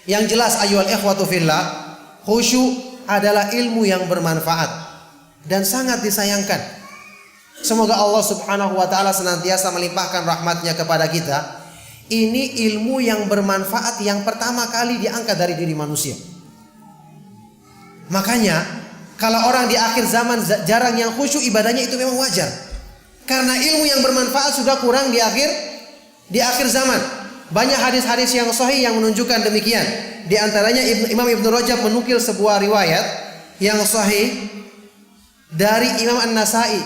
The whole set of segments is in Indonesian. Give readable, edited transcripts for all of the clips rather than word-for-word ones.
Yang jelas ayyuhal ikhwatu fillah, khusyuk adalah ilmu yang bermanfaat dan sangat disayangkan. Semoga Allah Subhanahu wa taala senantiasa melimpahkan rahmatnya kepada kita. Ini ilmu yang bermanfaat yang pertama kali diangkat dari diri manusia. Makanya kalau orang di akhir zaman jarang yang khusyuk, ibadahnya itu memang wajar. Karena ilmu yang bermanfaat sudah kurang di akhir zaman. Banyak hadis-hadis yang sahih yang menunjukkan demikian. Di antaranya Imam Ibnu Rajab menukil sebuah riwayat yang sahih dari Imam An-Nasai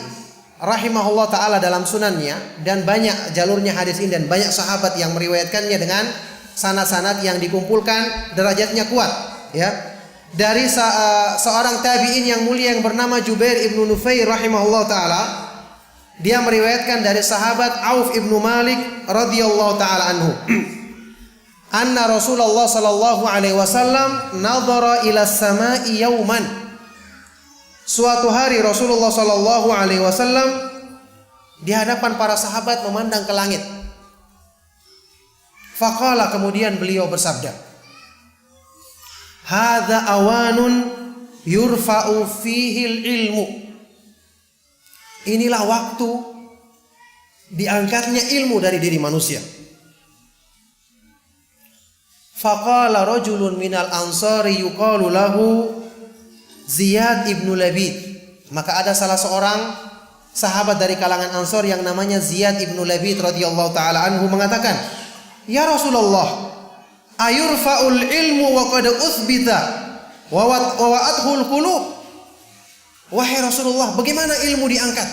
rahimahullah taala dalam sunannya, dan banyak jalurnya hadis ini dan banyak sahabat yang meriwayatkannya dengan sanad-sanad yang dikumpulkan derajatnya kuat, ya. Dari seorang tabi'in yang mulia yang bernama Jubair ibnu Nufair rahimahullah taala, dia meriwayatkan dari sahabat Auf ibnu Malik radhiyallahu taala anhu, anna Rasulullah sallallahu alaihi wasallam nadhara ila samai yauman. Suatu hari Rasulullah sallallahu alaihi wasallam di hadapan para sahabat memandang ke langit. Faqala, kemudian beliau bersabda, hadza awanun yurfa'u fihi ilmu. Inilah waktu diangkatnya ilmu dari diri manusia. Faqala rajulun minal ansari yuqalu lahu Ziyad ibnu Labid. Maka ada salah seorang sahabat dari kalangan Ansar yang namanya Ziyad ibnu Labid radhiyallahu taala anhu mengatakan, "Ya Rasulullah, ayurfa'ul ilmu wa qad uthbita wa wa'athul qulub." Wahai Rasulullah, bagaimana ilmu diangkat?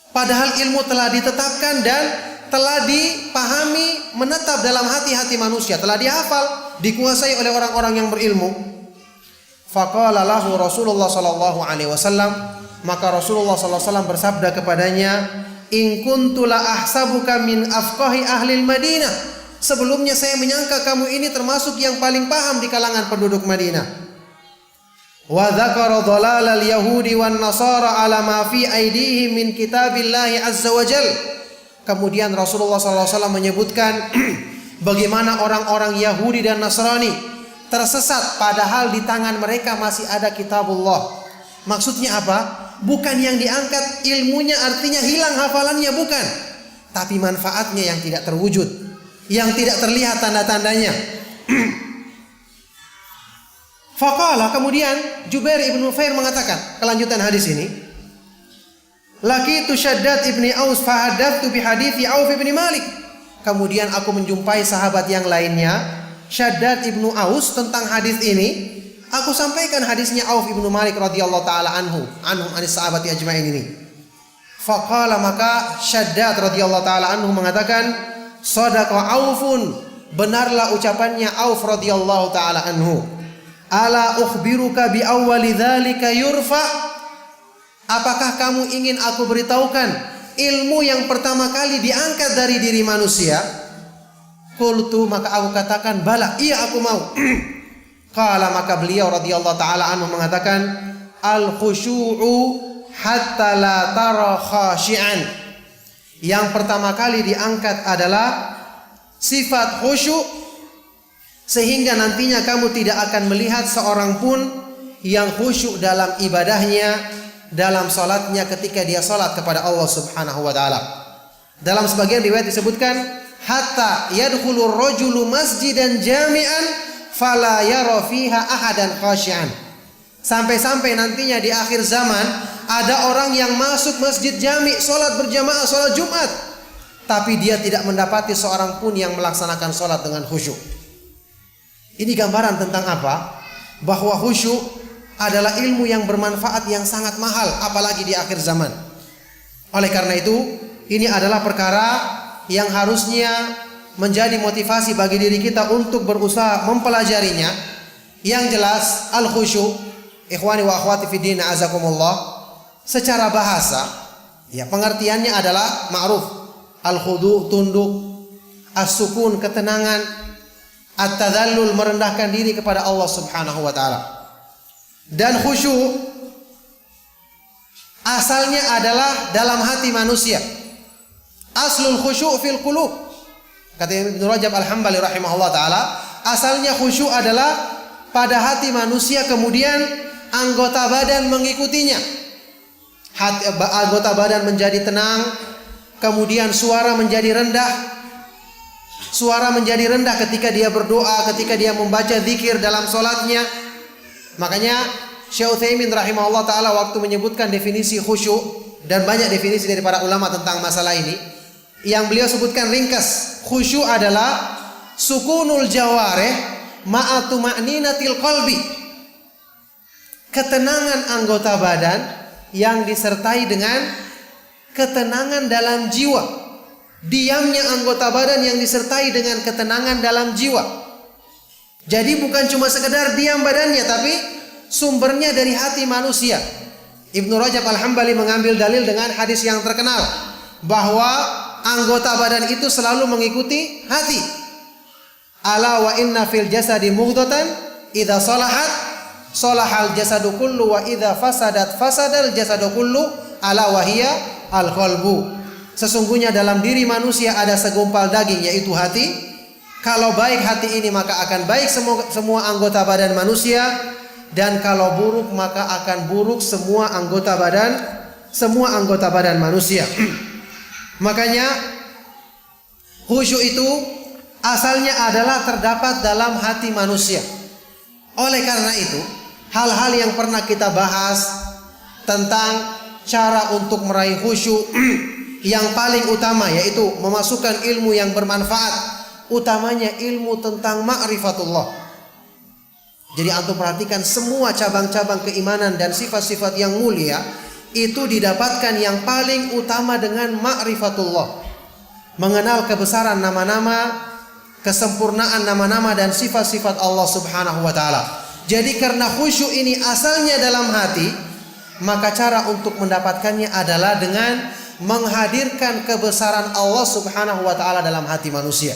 Padahal ilmu telah ditetapkan dan telah dipahami, menetap dalam hati-hati manusia, telah dihafal, dikuasai oleh orang-orang yang berilmu. Faqala lahu Rasulullah sallallahu alaihi wasallam, maka Rasulullah sallallahu alaihi wasallam bersabda kepadanya, in kuntu la ahsabuka min afqahi ahli Madinah. Sebelumnya saya menyangka kamu ini termasuk yang paling paham di kalangan penduduk Madinah. Wa dzakara dhalal al-yahudi wan nasara ala ma fi aydihim min kitabillahi azza wa jal. Kemudian Rasulullah sallallahu alaihi wasallam menyebutkan bagaimana orang-orang Yahudi dan Nasrani tersesat padahal di tangan mereka masih ada kitabullah. Maksudnya apa? Bukan yang diangkat ilmunya artinya hilang hafalannya, bukan, tapi manfaatnya yang tidak terwujud, yang tidak terlihat tanda-tandanya. Faqala, kemudian Jubair ibnu Nufair mengatakan, kelanjutan hadis ini, laqitu Shaddad ibni Aus fahaddatsu bi hadithi Auf ibni Malik. Kemudian aku menjumpai sahabat yang lainnya, Shaddad ibnu Aus, tentang hadis ini. Aku sampaikan hadisnya Auf ibnu Malik radhiyallahu taala anhum anis sahabati ajma'in ini. Faqala, maka Shaddad radhiyallahu taala anhu mengatakan, shadaqa Aufun, benarlah ucapannya Auf radhiyallahu taala anhu. Ala ukhbiruka bi awwali dzalika yurfa. Apakah kamu ingin aku beritahukan ilmu yang pertama kali diangkat dari diri manusia? Qultu, maka aku katakan, bala, iya aku mau. Qala, maka beliau radhiyallahu taala anhu mengatakan, al khusyu'u hatta la tara khashi'an. Yang pertama kali diangkat adalah sifat khusyuk, sehingga nantinya kamu tidak akan melihat seorang pun yang khusyuk dalam ibadahnya, dalam salatnya ketika dia salat kepada Allah Subhanahu wa taala. Dalam sebagian riwayat disebutkan, hatta yadkhulur rajulu masjidan jami'an fala yara fiha ahadan khashi'an. Sampai-sampai nantinya di akhir zaman ada orang yang masuk masjid jami', salat berjamaah, salat Jumat, tapi dia tidak mendapati seorang pun yang melaksanakan salat dengan khusyuk. Ini gambaran tentang apa? Bahwa khusyuk adalah ilmu yang bermanfaat yang sangat mahal, apalagi di akhir zaman. Oleh karena itu, ini adalah perkara yang harusnya menjadi motivasi bagi diri kita untuk berusaha mempelajarinya. Yang jelas, al-khusyuk, ikhwani wa akhwati fi din azakumullah, secara bahasa, ya, pengertiannya adalah ma'ruf. Al-khudu', tunduk, as-sukun, ketenangan, at-tadhallul, merendahkan diri kepada Allah Subhanahu wa taala. Dan khusyuk asalnya adalah dalam hati manusia. Aslul khusyuk fil qulub. Kata Ibnu Rajab Al-Hambali rahimahullah taala, asalnya khusyuk adalah pada hati manusia, kemudian anggota badan mengikutinya. Anggota badan menjadi tenang, kemudian suara menjadi rendah. Suara menjadi rendah ketika dia berdoa, ketika dia membaca zikir dalam solatnya. Makanya Syekh Utsaimin rahimahullah taala waktu menyebutkan definisi khusyuk, dan banyak definisi dari para ulama tentang masalah ini, yang beliau sebutkan ringkas, khusyuk adalah sukunul jawarih ma'atu ma'ninatil qalbi, ketenangan anggota badan yang disertai dengan ketenangan dalam jiwa. Diamnya anggota badan yang disertai dengan ketenangan dalam jiwa. Jadi bukan cuma sekedar diam badannya, tapi sumbernya dari hati manusia. Ibnu Rajab Al-Hambali mengambil dalil dengan hadis yang terkenal, bahwa anggota badan itu selalu mengikuti hati. Ala wa inna fil jasadi mughdatan idza salahat salahal jasadu kullu wa idza fasadat fasadal jasadu kullu ala wa hiya al qalbu. Sesungguhnya dalam diri manusia ada segumpal daging, yaitu hati. Kalau baik hati ini, maka akan baik semua anggota badan manusia, dan kalau buruk maka akan buruk semua anggota badan manusia. Makanya khusyuk itu asalnya adalah terdapat dalam hati manusia. Oleh karena itu, hal-hal yang pernah kita bahas tentang cara untuk meraih khusyuk yang paling utama, yaitu memasukkan ilmu yang bermanfaat, utamanya ilmu tentang ma'rifatullah. Jadi antum perhatikan, semua cabang-cabang keimanan dan sifat-sifat yang mulia itu didapatkan yang paling utama dengan ma'rifatullah. Mengenal kebesaran nama-nama, kesempurnaan nama-nama dan sifat-sifat Allah Subhanahu wa taala. Jadi karena khusyuk ini asalnya dalam hati, maka cara untuk mendapatkannya adalah dengan menghadirkan kebesaran Allah Subhanahu wa taala dalam hati manusia.